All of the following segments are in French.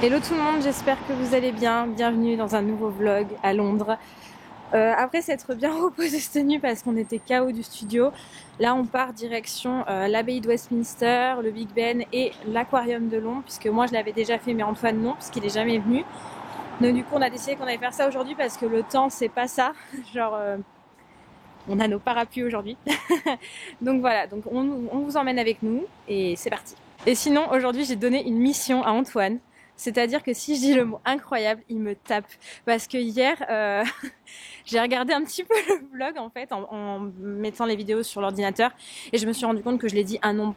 Hello tout le monde, j'espère que vous allez bien. Bienvenue dans un nouveau vlog à Londres. Après s'être bien reposé cette nuit parce qu'on était KO du studio, là on part direction l'abbaye de Westminster, le Big Ben et l'aquarium de Londres, puisque moi je l'avais déjà fait mais Antoine non, puisqu'il est jamais venu. Donc du coup on a décidé qu'on allait faire ça aujourd'hui parce que le temps c'est pas ça, genre on a nos parapluies aujourd'hui. Donc voilà, donc on vous emmène avec nous et c'est parti. Et sinon aujourd'hui j'ai donné une mission à Antoine. C'est-à-dire que si je dis le mot incroyable, il me tape. Parce que hier, j'ai regardé un petit peu le vlog en fait, en mettant les vidéos sur l'ordinateur, et je me suis rendu compte que je l'ai dit un nombre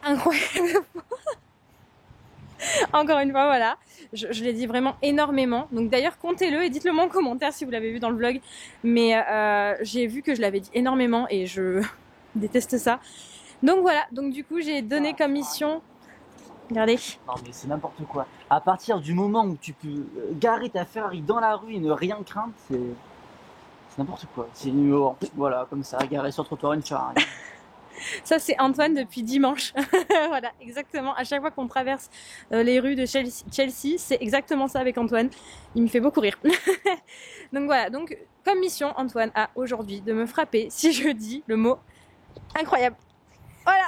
incroyable. Encore une fois, voilà. Je l'ai dit vraiment énormément. Donc d'ailleurs, comptez-le et dites-le moi en commentaire si vous l'avez vu dans le vlog. Mais j'ai vu que je l'avais dit énormément et je déteste ça. Donc voilà, donc du coup, j'ai donné comme mission... Regardez. Non mais c'est n'importe quoi. À partir du moment où tu peux garer ta Ferrari dans la rue et ne rien craindre, c'est n'importe quoi. C'est voilà, comme ça, garer sur le trottoir une Ferrari. Ça, c'est Antoine depuis dimanche. Voilà, exactement. À chaque fois qu'on traverse les rues de Chelsea, c'est exactement ça avec Antoine. Il me fait beaucoup rire. Donc voilà, donc comme mission, Antoine a aujourd'hui de me frapper si je dis le mot incroyable. Voilà.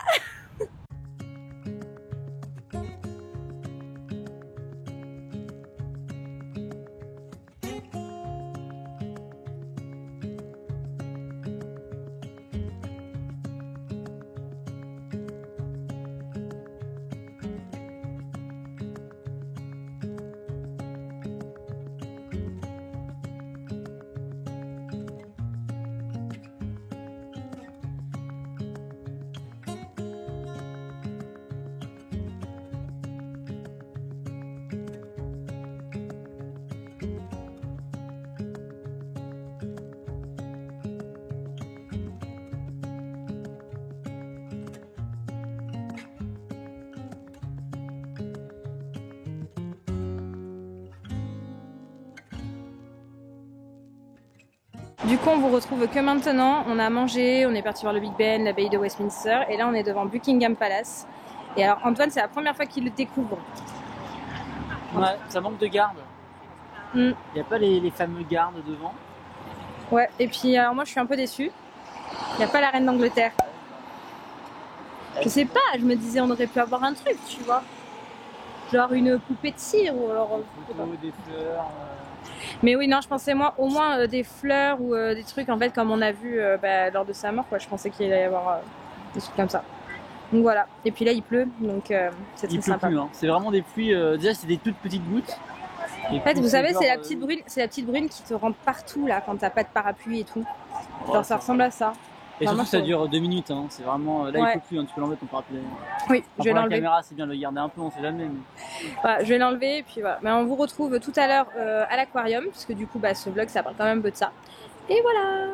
Du coup, on vous retrouve que maintenant. On a mangé, on est parti voir le Big Ben, l'abbaye de Westminster, et là, on est devant Buckingham Palace. Et alors, Antoine, c'est la première fois qu'il le découvre. Ouais, ça manque de garde. Il n'y a pas les fameux gardes devant. Ouais, et puis alors moi, je suis un peu déçue. Il n'y a pas la reine d'Angleterre. Je sais pas, je me disais on aurait pu avoir un truc, tu vois. Genre une poupée de cire ou alors... Des fleurs. Mais oui, non, je pensais moi au moins des fleurs ou des trucs en fait comme on a vu lors de sa mort, quoi. Je pensais qu'il allait y avoir des trucs comme ça. Donc voilà. Et puis là, il pleut, donc c'est très Il pleut sympa. plus, hein. C'est vraiment des pluies. Déjà, c'est des toutes petites gouttes. En fait, vous savez, c'est la petite brune, c'est la petite brune qui te rentre partout là quand t'as pas de parapluie et tout. Genre ça ressemble à ça. Et Enfin, surtout, moi, ça dure 2 minutes. Hein. C'est vraiment. Là, ouais. il peut plus. Hein. Tu peux l'enlever ton parapluie. Oui, je vais la l'enlever. caméra, c'est bien de le garder un peu, on sait jamais. Mais... Voilà, je vais l'enlever et puis voilà. Mais on vous retrouve tout à l'heure à l'aquarium, puisque du coup, ce vlog, ça parle quand même un peu de ça. Et voilà.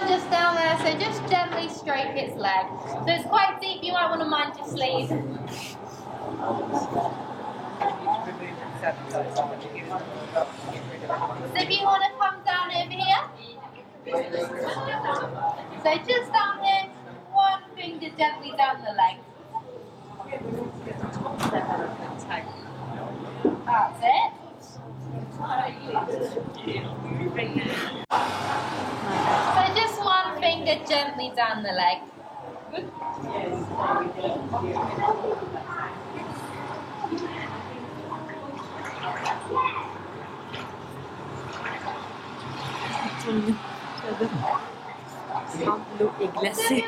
Just down there, so just gently stroke its leg. So it's quite deep, you might want to mind your sleeve. So if you want to come down over here. So just down here, one finger gently down the leg. That's it. So just one finger gently down the leg. L'eau est glacée.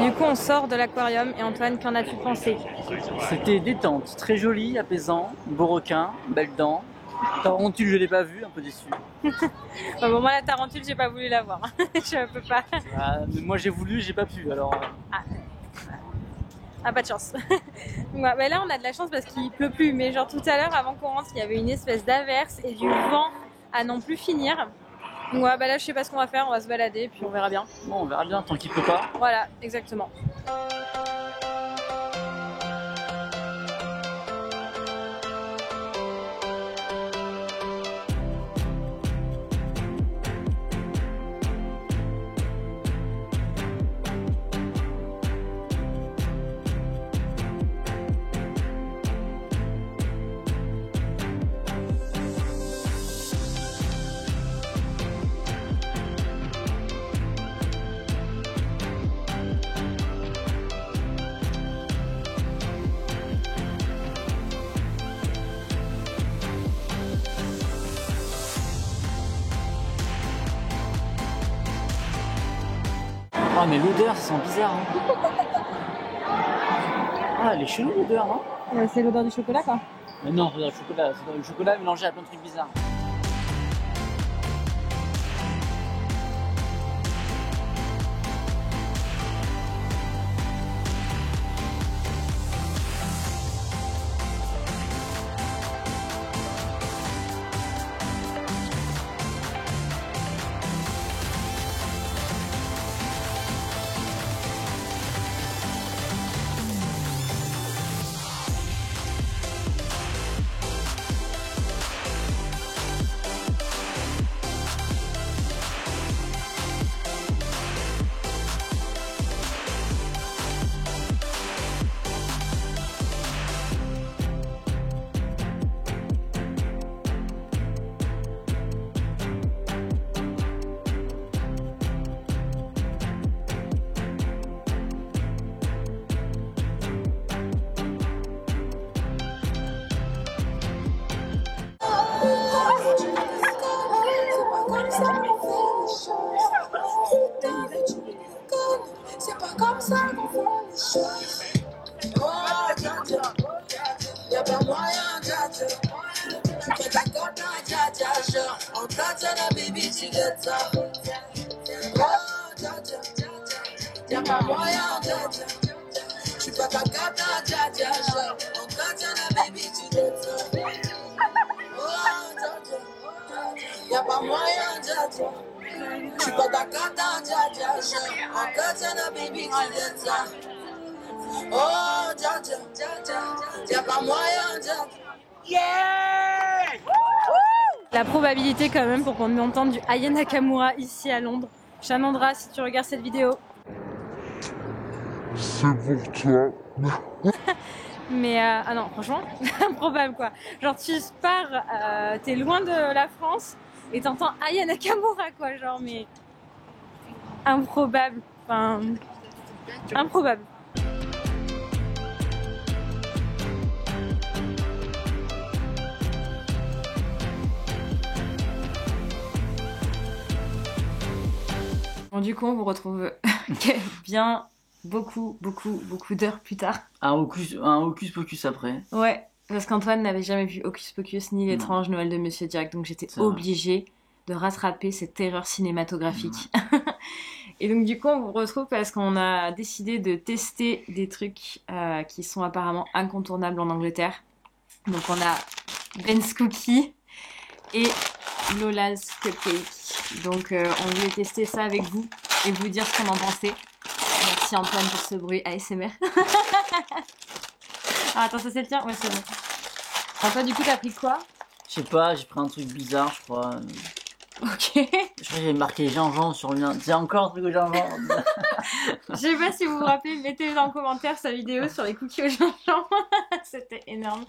Du coup, on sort de l'aquarium et Antoine, qu'en as-tu pensé? C'était détente, très joli, apaisant, beau requin, belle dent. Tarentule, je l'ai pas vu, un peu déçu. Bon, moi, la tarentule, j'ai pas voulu la voir. Je peux pas. Mais moi j'ai voulu, j'ai pas pu alors. Ah, pas de chance. Ouais, bah là, on a de la chance parce qu'il pleut plus. Mais genre tout à l'heure, avant qu'on rentre, il y avait une espèce d'averse et du vent à n'en plus finir. Donc ouais, bah là, je sais pas ce qu'on va faire. On va se balader puis on verra bien. Bon, on verra bien tant qu'il pleut pas. Voilà, exactement. Ah mais l'odeur, ça sent bizarre. Hein. Ah, elle est chelou l'odeur, non? C'est l'odeur du chocolat, quoi. Mais non, c'est le chocolat mélangé à plein de trucs bizarres. C'est pas comme ça qu'on fait les choses. Oh, dja dja, y'a pas moyen, dja dja. Tu fais ta cote, dja dja, genre. On t'attend la baby, tu get ça. Oh, dja dja, y'a pas moyen, dja dja. Tu fais ta cote, dja dja, genre. On t'attend la baby, tu get ça. Oh, dja dja, y'a pas moyen, dja dja. Tu peux t'accorder, dja dja, genre. On t'attend la baby, tu get ça. Oh, dja dja, y'a pas moyen, dja dja. Yeah! La probabilité quand même pour qu'on entende du Aya Nakamura ici à Londres. Chanandra, si tu regardes cette vidéo. C'est pour toi. Mais ah non, franchement, improbable quoi. Genre tu pars, t'es loin de la France et t'entends Aya Nakamura quoi, genre mais improbable. Enfin, improbable. Bon, du coup, on vous retrouve bien beaucoup d'heures plus tard. Un hocus pocus après. Ouais, parce qu'Antoine n'avait jamais vu Hocus Pocus ni l'étrange Noël de Monsieur Jack, donc j'étais obligée de rattraper cette erreur cinématographique. Et donc du coup, on vous retrouve parce qu'on a décidé de tester des trucs qui sont apparemment incontournables en Angleterre. Donc on a Ben's Cookie et Lola's Cupcake. Donc on voulait tester ça avec vous et vous dire ce qu'on en pensait. Merci Antoine pour ce bruit ASMR. Ah, attends, ça c'est le tien? Ouais, c'est bon. Alors toi, du coup, t'as pris quoi? Je sais pas, j'ai pris un truc bizarre, je crois. Ok. Je crois que j'avais marqué gingembre sur le mien. C'est encore un truc au gingembre. Je sais pas si vous vous rappelez, mettez dans le commentaire sa vidéo sur les cookies au gingembre. C'était énorme.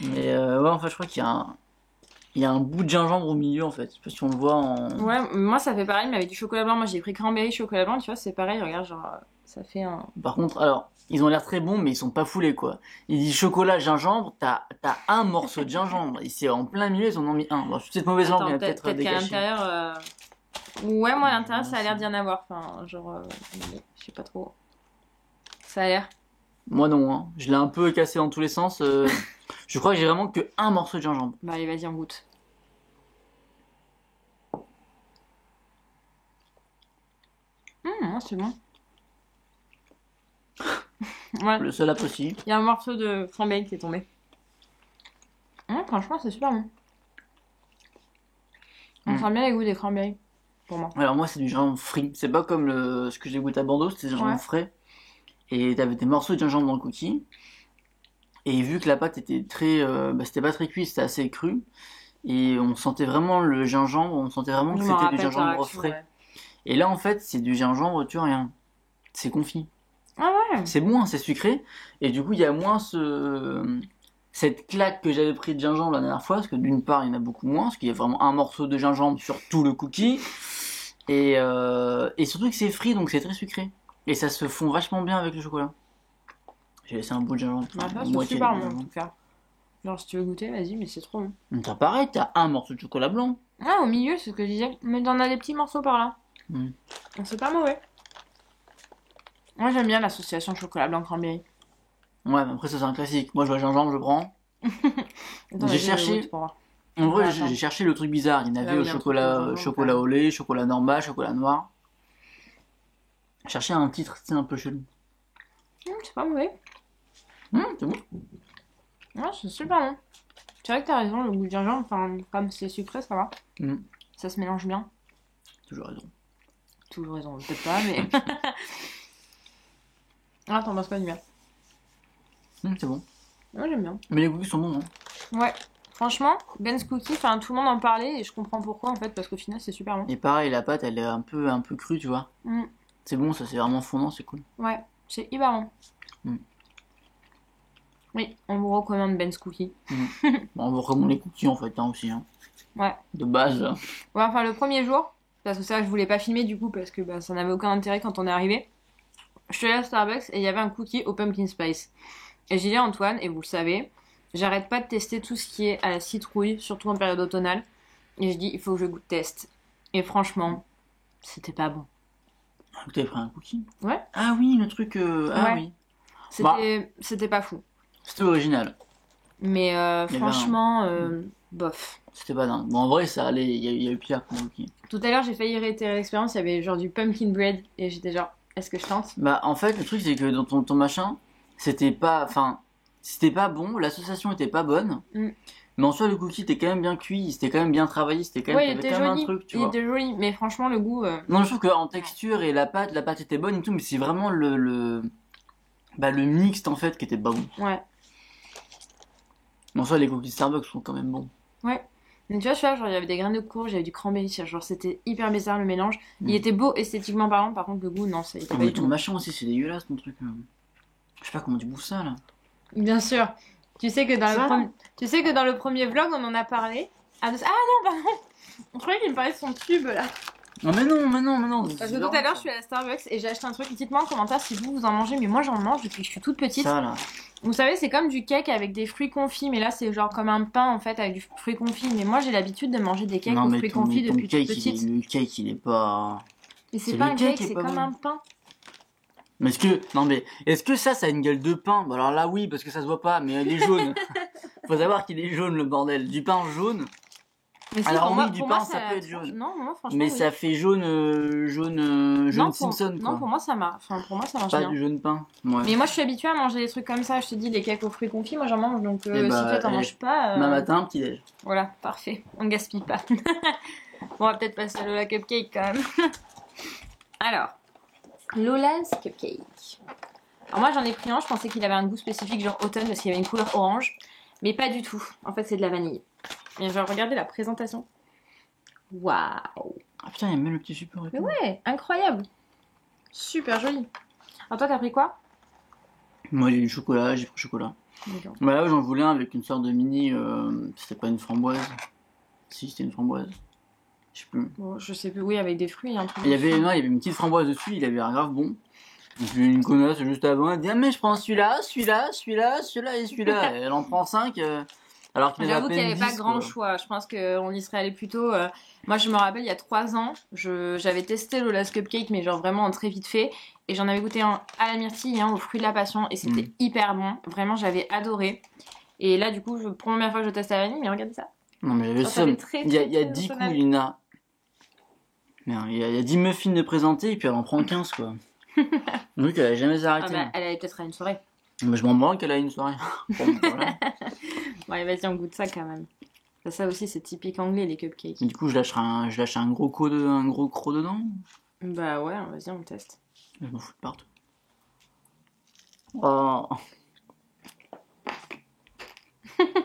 Mais ouais, en fait, je crois qu'il y a un bout de gingembre au milieu, en fait. Je sais pas si on le voit en... Ouais, moi ça fait pareil, mais avec du chocolat blanc. Moi j'ai pris cranberry chocolat blanc, tu vois, c'est pareil, regarde, genre, ça fait un... Par contre, alors, ils ont l'air très bons, mais ils sont pas foulés, quoi. Il dit chocolat, gingembre, t'as un morceau de gingembre. Et c'est en plein milieu, ils en ont mis un. Bon, cette mauvaise langue vient peut-être qu'à décacher. l'intérieur... Ouais, moi à l'intérieur ça a l'air d'y en avoir. Enfin, genre... je sais pas trop. Ça a l'air. Moi non, hein. Je l'ai un peu cassé dans tous les sens. Je crois que j'ai vraiment que un morceau de gingembre. Bah allez, vas-y, en goûte. C'est bon. Ouais, Le seul possible. il y a un morceau de cranberry qui est tombé. Franchement, c'est super bon. On sent bien les goûts des cranberries, pour moi. Alors moi c'est du gingembre frit. C'est pas comme ce que j'ai goûté à Bordeaux, c'était du gingembre Ouais. frais. Et t'avais des morceaux de gingembre dans le cookie. Et vu que la pâte était très... c'était pas très cuit, c'était assez cru. Et on sentait vraiment le gingembre, on sentait vraiment que Je me c'était du rappelle ta gingembre réaction, frais. ouais. Et là en fait c'est du gingembre, tu vois rien. C'est confit. Ah ouais. C'est bon, hein, c'est sucré. Et du coup il y a moins cette claque que j'avais pris de gingembre la dernière fois. Parce que d'une part il y en a beaucoup moins. Parce qu'il y a vraiment un morceau de gingembre sur tout le cookie. Et surtout que c'est frit donc c'est très sucré. Et ça se fond vachement bien avec le chocolat. J'ai laissé un bout de gingembre. Bah, ça, une c'est moitié super de bon en gingembre. tout cas. Genre, si tu veux goûter, vas-y, mais c'est trop bon. Donc, t'as pareil, t'as un morceau de chocolat blanc. Ah, au milieu, c'est ce que je disais. Mais t'en as des petits morceaux par là. Mm. Donc, c'est pas mauvais. Moi, j'aime bien l'association chocolat blanc cranberry. Ouais, mais après ça c'est un classique. Moi je vois gingembre, je prends. Attends, J'ai vas-y, cherché- je goûte pour voir. En vrai, Ouais, j'ai attends. j'ai cherché le truc bizarre. Il y en Là avait où au il y a un truc chocolat, de gingembre, chocolat ouais. au lait, chocolat normal, chocolat noir. J'ai cherché un titre, c'est un peu chelou. C'est pas mauvais. C'est bon. Ouais, c'est super bon. C'est vrai que t'as raison, le goût de gingembre, enfin, comme c'est sucré, ça va. Mm. Ça se mélange bien. Toujours raison. Toujours raison, peut-être pas, mais. Ah, t'en penses quoi du mien? C'est bon. Ouais, j'aime bien. Mais les cookies sont bons. Hein. Ouais. Franchement, Ben's Cookie, enfin, tout le monde en parlait et je comprends pourquoi en fait, parce qu'au final, c'est super bon. Et pareil, la pâte elle est un peu crue, tu vois. Mm. C'est bon, ça c'est vraiment fondant, c'est cool. Ouais, c'est hyper bon. Mm. Oui, on vous recommande Ben's Cookie. Bon, on vous recommande les cookies en fait, hein, aussi. Hein. Ouais. De base. Ouais, enfin, le premier jour, parce que ça, je voulais pas filmer du coup, parce que bah, ça n'avait aucun intérêt quand on est arrivé. Je suis allée à Starbucks et il y avait un cookie au pumpkin spice. Et j'ai dit à Antoine, et vous le savez, j'arrête pas de tester tout ce qui est à la citrouille, surtout en période automnale. Et je dis, il faut que je goûte teste. Et franchement, c'était pas bon. T'avais pris un cookie? Ouais. Ah oui, le truc. Ah Ouais. oui. C'était pas fou. C'était original. Mais avait franchement, bof. C'était pas dingue. Bon, en vrai, ça allait. Il y a eu pire comme cookie. Tout à l'heure, j'ai failli réitérer l'expérience. Il y avait genre du pumpkin bread. Et j'étais genre, est-ce que je tente? Bah, en fait, le truc, c'est que dans ton machin, c'était pas. Enfin, c'était pas bon, l'association était pas bonne. Mm. Mais en soi, le cookie était quand même bien cuit, c'était quand même bien travaillé, c'était quand même. Ouais, il t'avais était quand même joli. un truc, tu Il vois. était joli. Mais franchement, le goût. Non, je trouve qu'en texture et la pâte était bonne et tout, mais c'est vraiment le mixte en fait qui était pas bon. Ouais. Mais en soi, les cookies Starbucks sont quand même bons. Ouais. Mais tu vois, genre, il y avait des graines de courge, il y avait du cranberry. Genre, c'était hyper bizarre le mélange. Mm. Il était beau esthétiquement parlant. Par contre, le goût, non, ça était pas Mais du ton tout. machin aussi, c'est dégueulasse ton truc. Je sais pas comment tu bouffes ça là. Bien sûr. Tu sais que dans Ça tu sais que dans le premier vlog, on en a parlé. Ah non, pardon. Je croyais qu'il me parlait de son tube là. Non, mais non. Parce que tout à l'heure, je suis à la Starbucks et j'ai acheté un truc. Dites-moi en commentaire si vous en mangez, mais moi j'en mange depuis que je suis toute petite. Ça là. Vous savez, c'est comme du cake avec des fruits confits, mais là c'est genre comme un pain en fait avec du fruit confit. Mais moi j'ai l'habitude de manger des cakes Non, aux mais fruits ton confits depuis toute cake, petite. le cake, il est pas. Et c'est c'est pas le un cake cake, qui est c'est pas comme bon. un pain. Mais est-ce que ça a une gueule de pain? Bah alors là, oui, parce que ça se voit pas, mais il est jaune. Faut savoir qu'il est jaune le bordel. Du pain jaune. Mais si, Alors pour moi, oui, du pour pain, moi, ça peut être jaune. Non, moi franchement. Mais oui. ça fait jaune Non, Simpson quoi. Non, pour moi ça marche. Enfin, pour moi ça marche Pas bien. du jaune pain. Ouais. Mais moi je suis habituée à manger des trucs comme ça. Je te dis, les cakes aux fruits confits, moi j'en mange. Donc Eh bah, si toi t'en allez. manges pas. Demain matin, petit déj. Voilà, parfait. On gaspille pas. On va peut-être passer à Lola Cupcake quand même. Alors, Lola's Cupcake. Alors moi j'en ai pris un, je pensais qu'il avait un goût spécifique genre automne parce qu'il y avait une couleur orange. Mais pas du tout. En fait c'est de la vanille. Et je vais regarder la présentation. Waouh. Ah putain, il y a même le petit support et Mais tout. ouais, incroyable. Super joli. Alors toi t'as pris quoi? Moi, il y a du chocolat, j'ai pris chocolat. D'accord. Bah là, j'en voulais un avec une sorte de mini. C'était pas une framboise. Si, c'était une framboise. Je sais plus. Bon, je sais plus, oui, avec des fruits, un truc. Il y avait une petite framboise dessus, il avait un grave bon. Et puis une connasse juste avant, elle dit ah mais je prends celui-là et celui-là. Et elle en prend 5. Alors qu'il y avait à J'avoue qu'il n'y peine avait pas 10, grand quoi. choix. Je pense qu'on y serait allé plus tôt. Moi, je me rappelle, il y a 3 ans, j'avais testé le Last Cupcake, mais genre vraiment très vite fait. Et j'en avais goûté un à la myrtille et un au fruit de la passion. Et c'était hyper bon. Vraiment, j'avais adoré. Et là, du coup, première fois que je teste à la vanille, mais regardez ça. Non, mais j'avais Ça ça. fait très, Il y a très 10 coups, personnel. il y en a. Merde, il y a 10 muffins de présenter et puis elle en prend 15, quoi. Donc elle a jamais Ah arrêté. bah, elle allait peut-être à une soirée. Mais je m'en branle qu'elle a une soirée. Pas mon problème. Bon, allez, vas-y, on goûte ça quand même. Ça aussi, c'est typique anglais, les cupcakes. Mais du coup, je lâche un gros croc dedans. Bah ouais, vas-y, on teste. Je m'en fous de partout. Oh.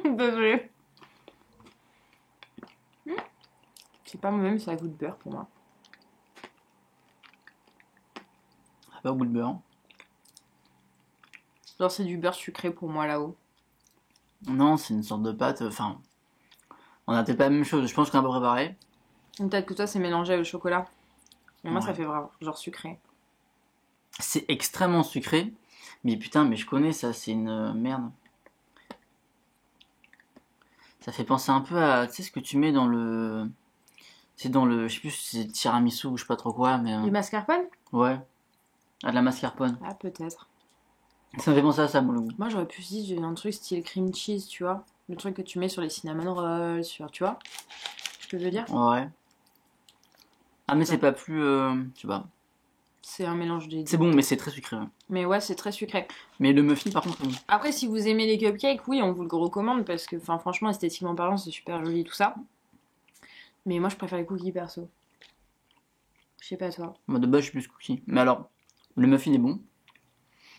Désolé. C'est pas mauvais, mais ça a goût de beurre pour moi. Pas au goût de beurre. Genre, c'est du beurre sucré pour moi là-haut. Non, c'est une sorte de pâte. Enfin, on a peut-être pas la même chose. Je pense qu'on a pas préparé. Peut-être que toi, c'est mélangé avec le chocolat. Et moi, Ouais. ça fait vraiment genre sucré. C'est extrêmement sucré. Mais putain, mais je connais ça. C'est une merde. Ça fait penser un peu à, tu sais, ce que tu mets dans le... C'est dans le... Je sais plus si c'est tiramisu ou je sais pas trop quoi, mais... Du mascarpone? Ouais. Ah, de la mascarpone. Ah, peut-être. Ça me fait penser à ça, mon le goût. Moi, j'aurais pu dire un truc style cream cheese, tu vois. Le truc que tu mets sur les cinnamon rolls, tu vois ce que je veux dire? Ouais. Ah, mais c'est pas plus... je sais pas. C'est un mélange des deux. C'est bon, mais c'est très sucré. Ouais. Mais ouais, c'est très sucré. Mais le muffin, par contre, bon. Après, si vous aimez les cupcakes, oui, on vous le recommande parce que, enfin, franchement, esthétiquement parlant, c'est super joli tout ça. Mais moi, je préfère les cookies perso. Je sais pas toi. Moi, de base, je suis plus cookie. Mais alors, le muffin est bon.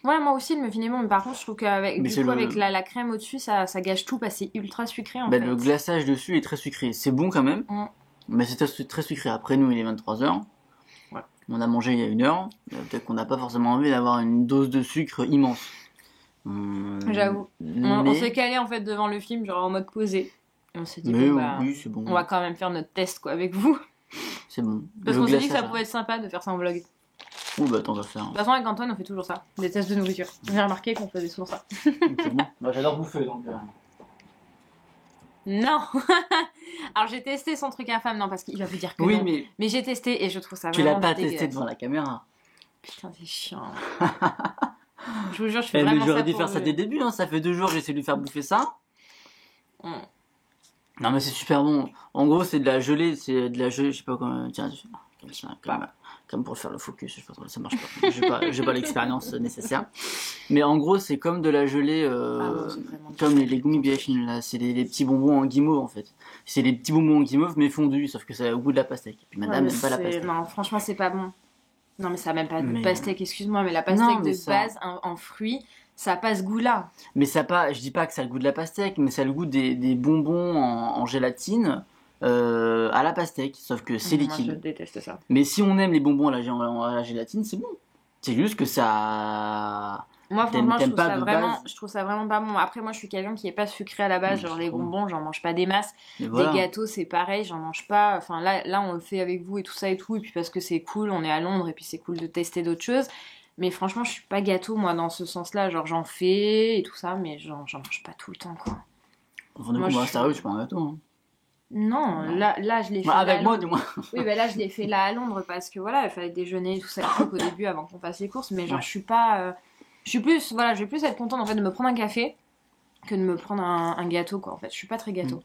Ouais, moi aussi, le muffin est bon, mais par contre, je trouve qu'avec Mais du c'est coup, le- avec la crème au-dessus, ça gâche tout parce que c'est ultra sucré en Bah, fait. le glaçage dessus est très sucré. C'est bon quand même. Mm. Mais c'est très sucré. Après, nous, il est 23h. Ouais. On a mangé il y a 1 heure. Peut-être qu'on n'a pas forcément envie d'avoir une dose de sucre immense. J'avoue. On Mais, s'est calé en fait devant le film, genre en mode posé. Et on s'est dit, mais bon, bah, oui, c'est bon. on va quand même faire notre test quoi avec vous. C'est bon. Parce Le qu'on s'est dit que ça glaçage, pouvait être sympa de faire ça en vlog. Oh, bah, tant qu'à faire. De toute façon, avec Antoine, on fait toujours ça. Des tests de nourriture. J'ai remarqué qu'on faisait souvent ça. C'est bon. Moi, j'adore bouffer, donc... Non. Alors j'ai testé son truc infâme, non, parce qu'il va vous dire que Oui, non. mais Mais j'ai testé et je trouve ça tu l'as vraiment pas dégueulasse. testé devant la caméra. Putain, c'est chiant. Je vous jure, je fais Eh, mais vraiment j'aurais ça dû pour faire ça vous. dès le début, hein. Ça fait 2 jours, j'essaie de lui faire bouffer ça. Mm. Non, mais c'est super bon. En gros, c'est de la gelée, je sais pas comment. Tiens, comme pour faire le focus, je sais pas trop, ça marche pas. J'ai pas l'expérience nécessaire. Mais en gros, c'est comme de la gelée, Ah ouais, c'est vraiment comme les gummy bears, là. C'est les petits bonbons en guimauve, en fait. C'est les petits bonbons en guimauve, mais fondus, sauf que ça a au goût de la pastèque. Et puis madame Ouais, n'aime pas la mais pastèque. non, franchement, c'est pas bon. Non, mais ça a même pas de Mais- pastèque, excuse-moi, mais la pastèque Non, mais de ça- base en fruits, ça a pas ce goût-là. Mais ça pas, je dis pas que ça a le goût de la pastèque, mais ça a le goût des bonbons en gélatine à la pastèque, sauf que c'est Moi, je liquide. déteste ça. Mais si on aime les bonbons à la gélatine, c'est bon. C'est juste que ça... Moi, T'aimes- franchement, t'aimes pas de base. je trouve ça vraiment pas bon. Après, moi, je suis quelqu'un qui est pas sucré à la base. Mais Genre, je les trouve. bonbons, j'en mange pas des masses. Mais voilà. Des gâteaux, c'est pareil, j'en mange pas. Enfin, là, on le fait avec vous et tout ça et tout. Et puis, parce que c'est cool, on est à Londres et puis c'est cool de tester d'autres choses. Mais franchement, je suis pas gâteau, moi, dans ce sens-là. Genre, j'en fais et tout ça, mais j'en mange pas tout le temps, quoi. Enfin, du Moi, coup, je moi, suis- sérieux, je suis pas un gâteau. Hein. Non, Non. là, je l'ai fait. Bah, là, avec à moi, Londres. du moins. Oui, bah là, je l'ai fait là à Londres parce que voilà, il fallait déjeuner et tout ça au début avant qu'on fasse les courses. Mais genre, Ouais. je suis pas. Je suis plus. Voilà, je vais plus être contente en fait de me prendre un café que de me prendre un gâteau, quoi. En fait, je suis pas très gâteau.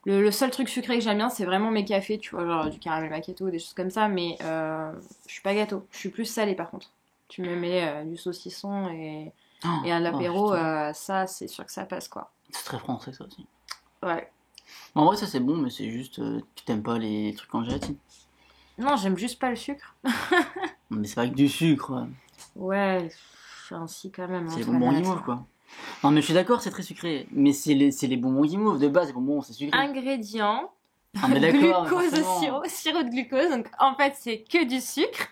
Le seul truc sucré que j'aime bien, c'est vraiment mes cafés, tu vois, genre du caramel macchiato, des choses comme ça. Mais je suis pas gâteau. Je suis plus salée par contre. Tu me mets du saucisson et un apéro, putain. ça, c'est sûr que ça passe, quoi. C'est très français, ça aussi. Ouais. En vrai, ça c'est bon, mais c'est juste que t'aimes pas les trucs en gélatine. Non, j'aime juste pas le sucre. Mais c'est pas que du sucre. Ouais, ainsi quand même. C'est les Antoine, bonbons arrête. guimauve, quoi. Non, mais je suis d'accord, c'est très sucré. Mais c'est les bonbons guimauve. De base, les bonbons, c'est sucré. Ingrédients. Ah, mais d'accord, Glucose, forcément. sirop de glucose. Donc en fait, c'est que du sucre.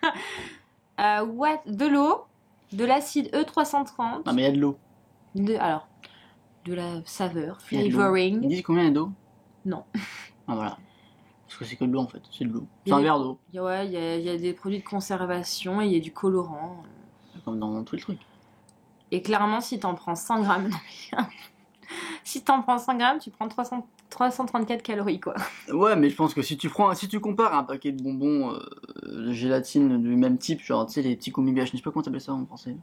De l'eau, de l'acide E330. Non, mais il y a de l'eau. De la saveur, Il y a de l'eau. Ils flavoring. disent combien il y a d'eau? Non. Ah, voilà. Parce que c'est que de l'eau, en fait. C'est de l'eau. Il y C'est a un des- verre d'eau. Ouais, il y a des produits de conservation et il y a du colorant. C'est comme dans tout le truc. Et clairement, si t'en prends 100 grammes, Si t'en prends 100 grammes, tu prends 334 calories, quoi. Ouais, mais je pense que si tu compares un paquet de bonbons de gélatine du même type, genre, tu sais, les petits Gummibärchen, je sais pas comment t'appelles ça en français.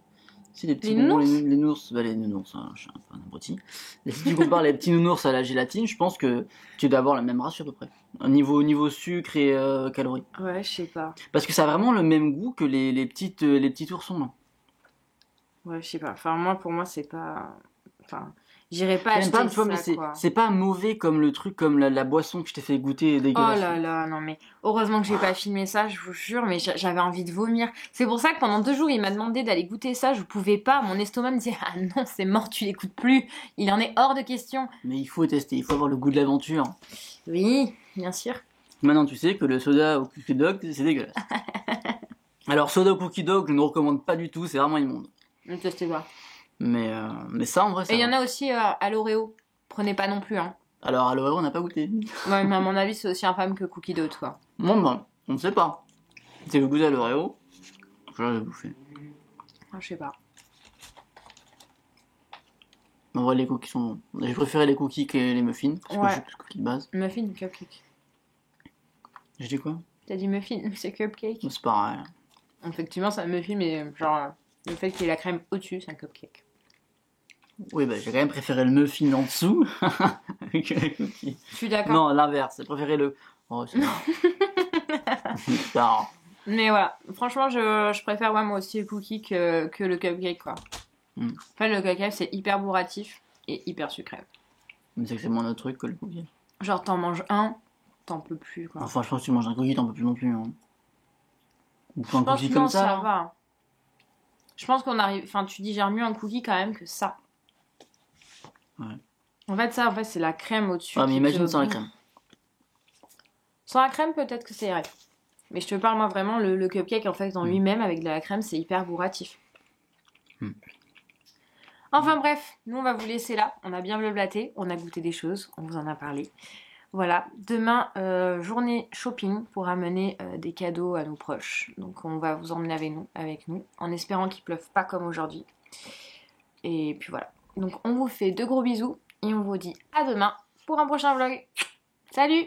Si les petits Les bonbons, nounours les nounours, bah les nounours, hein, je suis un abruti. Et si tu compares les petits nounours à la gélatine, je pense que tu dois avoir le même ratio à peu près. Au niveau sucre et calories. Ouais, je sais pas. Parce que ça a vraiment le même goût que les petits oursons, là. Ouais, je sais pas. Enfin, moi, pour moi, c'est pas... Enfin, j'irais pas J'aime acheter pas, tu vois, mais ça, quoi. c'est pas mauvais comme le truc, comme la boisson que je t'ai fait goûter Oh dégueulasse. là là, non mais heureusement que j'ai pas filmé ça, je vous jure, mais j'avais envie de vomir. C'est pour ça que pendant 2 jours, il m'a demandé d'aller goûter ça, je pouvais pas. Mon estomac me disait ah non, c'est mort, tu l'écoutes plus. Il en est hors de question. Mais il faut tester, il faut avoir le goût de l'aventure. Oui, bien sûr. Maintenant, tu sais que le soda au cookie dog, c'est dégueulasse. Alors, soda au cookie dog, je ne recommande pas du tout, c'est vraiment immonde. Ne testez pas. Mais ça, en vrai, ça Et il y va. en a aussi à l'Oreo. Prenez pas non plus, hein. Alors, à l'Oreo, on n'a pas goûté. Ouais, mais à mon avis, c'est aussi infâme que Cookie Dough, quoi. Bon, on ne sait pas. C'est le goût à l'Oreo. Je vais bouffer. Ah, je sais pas. En vrai, les cookies sont bons. J'ai préféré les cookies que les muffins. Parce que Ouais. je suis plus cookies de base. Muffin ou cupcake? Je dis quoi? T'as dit muffin, c'est cupcake. C'est pareil. Effectivement, c'est un muffin, mais genre, le fait qu'il y ait la crème au-dessus, c'est un cupcake. Oui, bah, j'ai quand même préféré le muffin en dessous que les cookies. Je suis d'accord. Non, l'inverse. J'ai préféré le... Oh, c'est marrant. C'est marrant. Mais voilà, franchement, je préfère moi aussi le cookie que le cupcake, quoi. Mm. En fait, le cupcake, c'est hyper bourratif et hyper sucré. Mais c'est que c'est moins notre truc que le cookie. Genre, t'en manges un, t'en peux plus, quoi. Enfin, je pense que tu manges un cookie, t'en peux plus non plus. Hein. Ou Je un pense cookie que comme non, ça. ça là. va. Je pense qu'on arrive... Enfin, tu digères mieux un cookie quand même que ça. Ouais. En fait, ça, c'est la crème au-dessus. Ah, mais qui imagine te sans la bouffe. crème. Sans la crème, peut-être que c'est vrai. Mais je te parle, moi, vraiment, le cupcake, en fait, dans lui-même, avec de la crème, c'est hyper bourratif. Mm. Enfin bref, nous, on va vous laisser là. On a bien blablaté, on a goûté des choses, on vous en a parlé. Voilà, demain, journée shopping pour amener des cadeaux à nos proches. Donc, on va vous emmener avec nous, en espérant qu'il pleuve pas comme aujourd'hui. Et puis voilà. Donc, on vous fait de gros bisous et on vous dit à demain pour un prochain vlog. Salut!